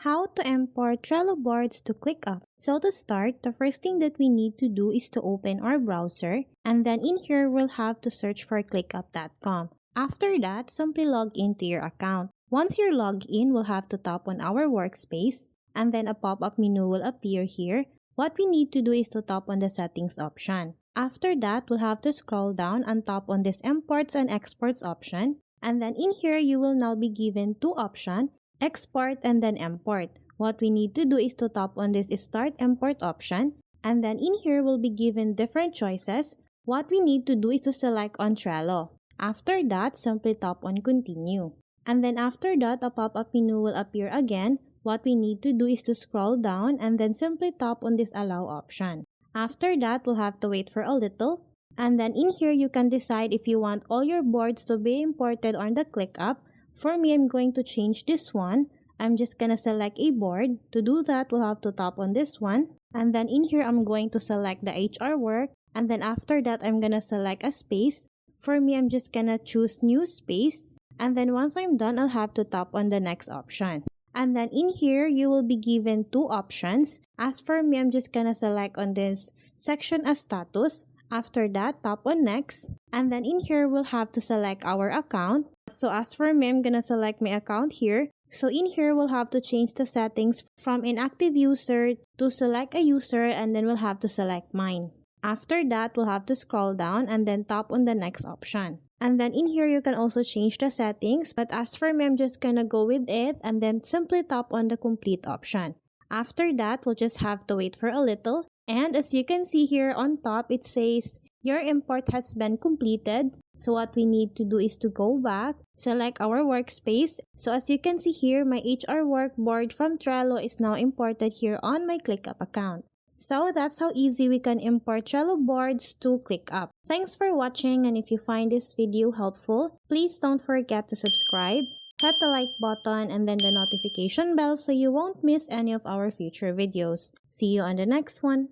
How to import Trello boards to ClickUp. So to start, the first thing that we need to do is to open our browser, and then in here we'll have to search for clickup.com. After that, simply log into your account. Once you're logged in, we'll have to tap on our workspace, and then a pop-up menu will appear here. What we need to do is to tap on the settings option. After that, we'll have to scroll down and tap on this imports and exports option, and then in here you will now be given two options, export and then import. What we need to do is to tap on this start import option, and then in here we'll be given different choices. What we need to do is to select on Trello. After that, simply tap on continue. And then after that, a pop-up menu will appear again. What we need to do is to scroll down and then simply tap on this allow option. After that, we'll have to wait for a little. And then in here, you can decide if you want all your boards to be imported on the ClickUp. For me, I'm going to change this one. I'm just gonna select a board. To do that, we'll have to tap on this one. And then in here, I'm going to select the HR work. And then after that, I'm gonna select a space. For me, I'm just gonna choose new space. And then once I'm done, I'll have to tap on the next option. And then in here, you will be given two options. As for me, I'm just gonna select on this section as status. After that, tap on next. And then in here, we'll have to select our account. So as for me, I'm gonna select my account here. So in here, we'll have to change the settings from inactive user to select a user, and then we'll have to select mine. After that, we'll have to scroll down and then tap on the next option. And then in here, you can also change the settings. But as for me, I'm just gonna go with it and then simply tap on the complete option. After that, we'll just have to wait for a little. And as you can see here on top, it says your import has been completed. So what we need to do is to go back, select our workspace. So as you can see here, my HR work board from Trello is now imported here on my ClickUp account. So that's how easy we can import Trello boards to ClickUp. Thanks for watching, and if you find this video helpful, please don't forget to subscribe, hit the like button, and then the notification bell so you won't miss any of our future videos. See you on the next one.